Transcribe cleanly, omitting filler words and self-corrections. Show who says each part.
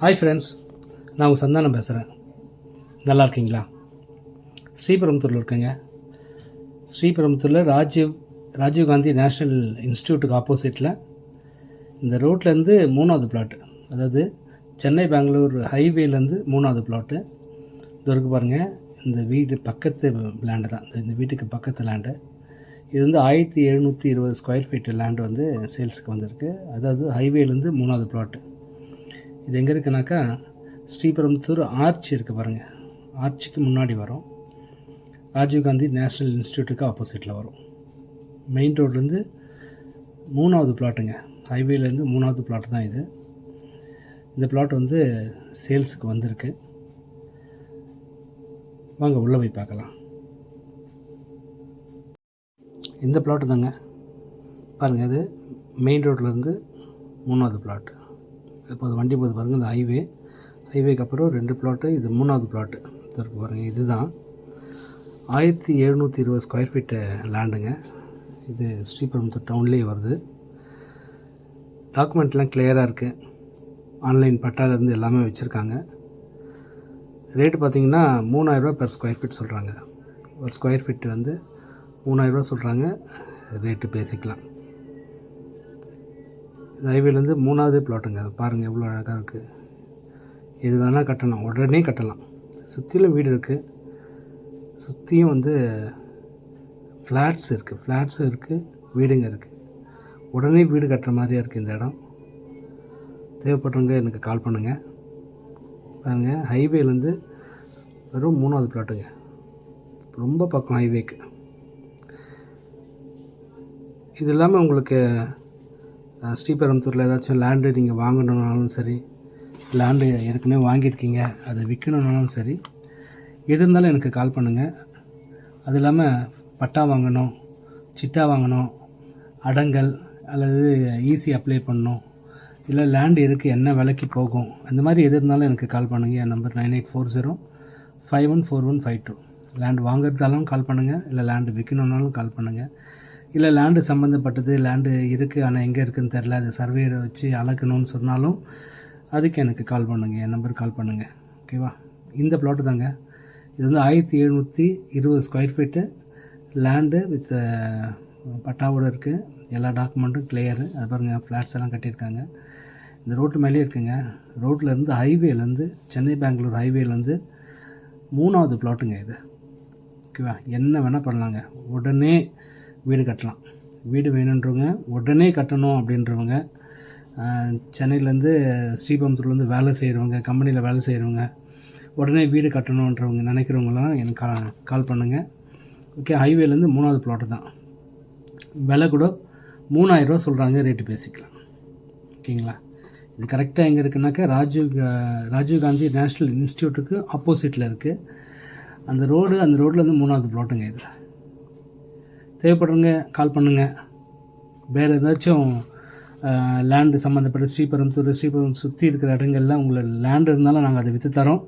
Speaker 1: Hi friends, நான் உங்கள் சந்தானம் பேசுகிறேன். நல்லா இருக்கீங்களா? ஸ்ரீபெரும்புத்தூரில் இருக்கேங்க. ஸ்ரீபெரும்புத்தூரில் ராஜீவ்காந்தி நேஷ்னல் இன்ஸ்டியூட்டுக்கு ஆப்போசிட்டில் இந்த ரோட்லேருந்து 3வது பிளாட்டு, அதாவது சென்னை பெங்களூர் ஹைவேலேருந்து 3வது பிளாட்டு இது இருக்குது பாருங்கள். இந்த வீடு பக்கத்து லேண்டு தான், இந்த வீட்டுக்கு பக்கத்து லேண்டு. இது வந்து 1720 ஸ்கொயர் ஃபீட் லேண்டு வந்து சேல்ஸுக்கு வந்திருக்கு. அதாவது ஹைவேலேருந்து 3வது பிளாட்டு. இது எங்கே இருக்குனாக்கா, ஸ்ரீபெரும்புத்தூர் ஆர்ச் இருக்குது பாருங்கள், ஆர்ச்சுக்கு முன்னாடி வரும். ராஜீவ்காந்தி நேஷ்னல் இன்ஸ்டியூட்டுக்கு ஆப்போசிட்டில் வரும். மெயின் ரோட்லேருந்து 3வது பிளாட்டுங்க, ஹைவேலேருந்து 3வது பிளாட் தான் இது. இந்த பிளாட் வந்து சேல்ஸுக்கு வந்திருக்கு. வாங்க உள்ளே போய் பார்க்கலாம். இந்த பிளாட்டு தாங்க பாருங்கள், இது மெயின் ரோட்லேருந்து 3வது பிளாட்டு. இப்போ அது வண்டி போது பாருங்கள், இந்த ஹைவேக்கு அப்புறம் 2 பிளாட்டு, இது 3வது பிளாட்டு இருக்குது பாருங்கள். இதுதான் 1720 ஸ்கொயர் ஃபீட்டு லேண்டுங்க. இது ஸ்ரீபெரும்புத்தூர் டவுன்லேயே வருது. டாக்குமெண்ட்லாம் கிளியராக இருக்குது. ஆன்லைன் பட்டாலேருந்து எல்லாமே வச்சுருக்காங்க. ரேட்டு பார்த்திங்கன்னா 3000 பெர் ஸ்கொயர் ஃபீட் சொல்கிறாங்க. ஒரு ஸ்கொயர் ஃபீட்டு வந்து 3000 சொல்கிறாங்க. ரேட்டு பேசிக்கலாம். இந்த ஹைவேலேருந்து 3வது பிளாட்டுங்க. பாருங்கள் எவ்வளோ அழகாக இருக்குது. எது வேணால் கட்டலாம், உடனே கட்டலாம். சுற்றிலும் வீடு இருக்குது. சுற்றியும் வந்து ஃப்ளாட்ஸும் இருக்குது, வீடுங்க இருக்குது. உடனே வீடு கட்டுற மாதிரியாக இருக்குது இந்த இடம். தேவைப்படுறவங்க எனக்கு கால் பண்ணுங்கள். பாருங்கள், ஹைவேலேருந்து வெறும் 3வது பிளாட்டுங்க, ரொம்ப பக்கம் ஹைவேக்கு. இது இல்லாமல் உங்களுக்கு ஸ்ரீபெரும்புத்தூரில் ஏதாச்சும் லேண்டு நீங்கள் வாங்கணுன்னாலும் சரி, லேண்டு ஏற்கனவே வாங்கியிருக்கீங்க அதை விற்கணுன்னாலும் சரி, எது இருந்தாலும் எனக்கு கால் பண்ணுங்கள். அது இல்லாமல் பட்டா வாங்கணும், சிட்டா வாங்கணும், அடங்கல் அல்லது ஈஸி அப்ளை பண்ணணும், இல்லை லேண்டு இருக்குது என்ன விலைக்கு போகும், அந்த மாதிரி எது இருந்தாலும் எனக்கு கால் பண்ணுங்கள். என் நம்பர் 9840514152. லேண்டு வாங்குறதாலும் கால் பண்ணுங்கள், இல்லை லேண்டு விற்கணுன்னாலும் கால் பண்ணுங்கள். இல்லை லேண்டு சம்மந்தப்பட்டது, லேண்டு இருக்குது ஆனால் எங்கே இருக்குதுன்னு தெரில, அது சர்வேரை வச்சு அளக்கணும்னு சொன்னாலும் அதுக்கு எனக்கு கால் பண்ணுங்கள். என் நம்பருக்கு கால் பண்ணுங்கள். ஓகேவா? இந்த பிளாட்டு தாங்க. இது வந்து 1720 ஸ்கொயர் ஃபீட்டு லேண்டு வித் பட்டாவோடு இருக்குது. எல்லா டாக்குமெண்ட்டும் கிளியரு. அது பாருங்கள், ஃப்ளாட்ஸ் எல்லாம் கட்டியிருக்காங்க. இந்த ரோட்டு மேலேயே இருக்குங்க. ரோட்லேருந்து ஹைவேலேருந்து, சென்னை பெங்களூர் ஹைவேலேருந்து 3வது பிளாட்டுங்க இது. ஓகேவா? என்ன வேணால் பண்ணலாங்க. உடனே வீடு கட்டலாம். வீடு வேணுன்றவங்க, உடனே கட்டணும் அப்படின்றவங்க, சென்னையிலேருந்து ஸ்ரீபெரும்புத்தூர்லேருந்து வேலை செய்கிறவங்க, கம்பெனியில் வேலை செய்கிறவங்க, உடனே வீடு கட்டணுன்றவங்க நினைக்கிறவங்களாம் எனக்கு கால் பண்ணுங்கள். ஓகே, ஹைவேலேருந்து 3வது பிளாட்டு தான். விலை கூட 3000 சொல்கிறாங்க. ரேட்டு பேசிக்கலாம். ஓகேங்களா? இது கரெக்டாக எங்கே இருக்குனாக்கா, ராஜீவ்காந்தி நேஷ்னல் இன்ஸ்டியூட்டுக்கு ஆப்போசிட்டில் இருக்குது. அந்த ரோட்லேருந்து 3வது பிளாட்டுங்க இது. தேவைப்படுறவங்க கால் பண்ணுங்கள். வேறு ஏதாச்சும் லேண்டு சம்மந்தப்பட்ட ஸ்ரீபெரும்புத்தூர் சுற்றி இருக்கிற இடங்கள்ல உங்களை லேண்டு இருந்தாலும் நாங்கள் அதை விற்று தரோம்.